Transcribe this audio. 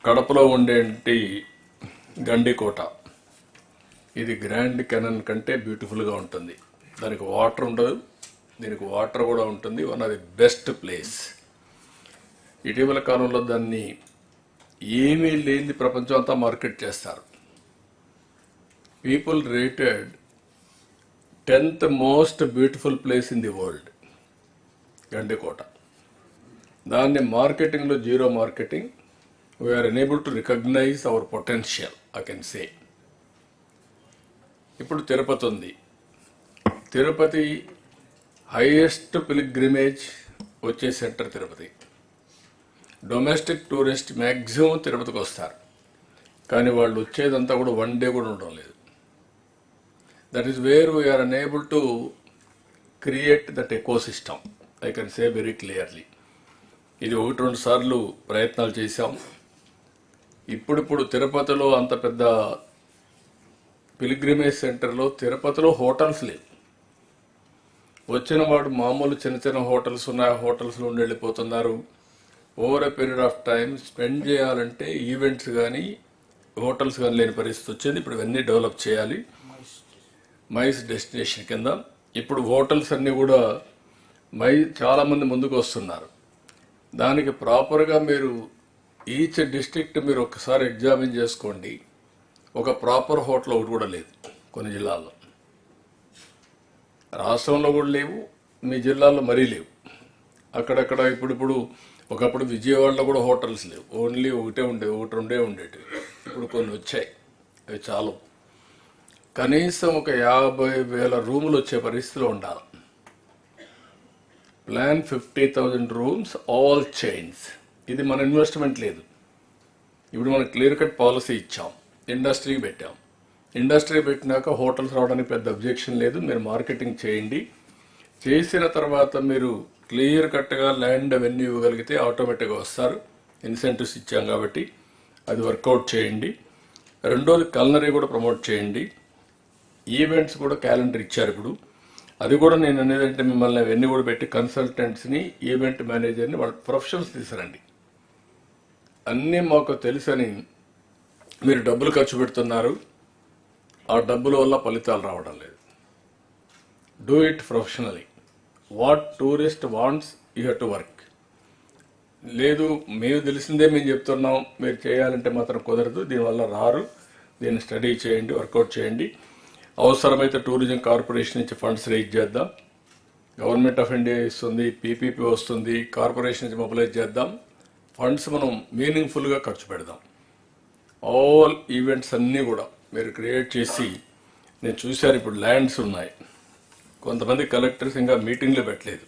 కడపలో ఉండేటి గండికోట, ఇది grand Canaan కంటే బ్యూటిఫుల్గా ఉంటుంది. దానికి వాటర్ ఉండదు, దీనికి వాటర్ కూడా ఉంటుంది. One of the best place. ఇటీవల కాలంలో దాన్ని ఏమీ లేని ప్రపంచం అంతా మార్కెట్ చేస్తారు. People rated 10th most beautiful place in the world Gandikota. దాన్ని మార్కెటింగ్లో zero marketing. We are enable to recognise our potential, I can say. ఇప్పుడు తిరుపతి ఉంది. తిరుపతి హైయెస్ట్ పిలిగ్రిమేజ్ వచ్చే centre Tirupati. Domestic tourist maximum తిరుపతికి వస్తారు, కానీ వాళ్ళు వచ్చేదంతా కూడా వన్ డే కూడా ఉండడం లేదు. That is where we are unable to create that ecosystem, I can say very clearly. ఇది 1-2 సార్లు ప్రయత్నాలు చేశాం. ఇప్పుడు తిరుపతిలో అంత పెద్ద పిలిగ్రిమేజ్ సెంటర్లో తిరుపతిలో హోటల్స్ లేవు. వచ్చిన వాడు మామూలు చిన్న చిన్న హోటల్స్ ఉన్నాయి, హోటల్స్లో ఉండి వెళ్ళిపోతున్నారు. Over a period of time spend చేయాలంటే ఈవెంట్స్ కానీ హోటల్స్ కానీ లేని పరిస్థితి వచ్చింది. ఇప్పుడు ఇవన్నీ డెవలప్ చేయాలి మైస్ డెస్టినేషన్ కింద. ఇప్పుడు హోటల్స్ అన్నీ కూడా చాలామంది ముందుకు వస్తున్నారు. దానికి ప్రాపర్గా మీరు ఈచ్ డిస్ట్రిక్ట్ మీరు ఒకసారి ఎగ్జామిన్ చేసుకోండి. ఒక ప్రాపర్ హోటల్ ఒకటి కూడా లేదు కొన్ని జిల్లాల్లో. రాష్ట్రంలో కూడా లేవు, మీ జిల్లాలో మరీ లేవు. అక్కడక్కడ ఇప్పుడు ఒకప్పుడు విజయవాడలో కూడా హోటల్స్ లేవు, ఓన్లీ ఒకటి రెండే ఉండేటివి. ఇప్పుడు కొన్ని వచ్చాయి, అవి చాలు. కనీసం ఒక 50,000 రూములు వచ్చే పరిస్థితిలో ఉండాలి. Plan 50,000 rooms, all chains. ఇది మన ఇన్వెస్ట్మెంట్ లేదు. ఇప్పుడు మనం క్లియర్ కట్ పాలసీ ఇచ్చాం, ఇండస్ట్రీకి పెట్టాం. ఇండస్ట్రీ పెట్టినాక హోటల్స్ రావడానికి పెద్ద అబ్జెక్షన్ లేదు. మీరు మార్కెటింగ్ చేయండి. చేసిన తర్వాత మీరు క్లియర్ కట్గా ల్యాండ్ అవన్నీ ఇవ్వగలిగితే ఆటోమేటిక్గా వస్తారు. ఇన్సెంటివ్స్ ఇచ్చాం కాబట్టి అది వర్కౌట్ చేయండి. రెండోది కల్నరీ కూడా ప్రమోట్ చేయండి. ఈవెంట్స్ కూడా క్యాలెండర్ ఇచ్చారు ఇప్పుడు. అది కూడా నేను అనేదంటే మిమ్మల్ని అవన్నీ కూడా పెట్టి కన్సల్టెంట్స్ని, ఈవెంట్ మేనేజర్ని, వాళ్ళ ప్రొఫెషనల్స్ తీసుకురండి. అన్నీ మాకు తెలుసని మీరు డబ్బులు ఖర్చు పెడుతున్నారు, ఆ డబ్బుల వల్ల ఫలితాలు రావడం లేదు. Do it professionally. What tourist wants you have to work. లేదు మేము తెలిసిందే మేము చెప్తున్నాం, మీరు చేయాలంటే మాత్రం కుదరదు. దీనివల్ల రారు. దీన్ని స్టడీ చేయండి, వర్కౌట్ చేయండి. అవసరమైతే టూరిజం కార్పొరేషన్ నుంచి ఫండ్స్ రేజ్ చేద్దాం. గవర్నమెంట్ ఆఫ్ ఇండియా ఇస్తుంది, పీపీపీ వస్తుంది, కార్పొరేషన్ నుంచి మొబిలైజ్ చేద్దాం. ఫండ్స్ మనం మీనింగ్ఫుల్గా ఖర్చు పెడదాం. ఆల్ ఈవెంట్స్ అన్నీ కూడా మీరు క్రియేట్ చేసి, నేను చూశాను ఇప్పుడు ల్యాండ్స్ ఉన్నాయి. కొంతమంది కలెక్టర్స్ ఇంకా మీటింగ్లు పెట్టలేదు.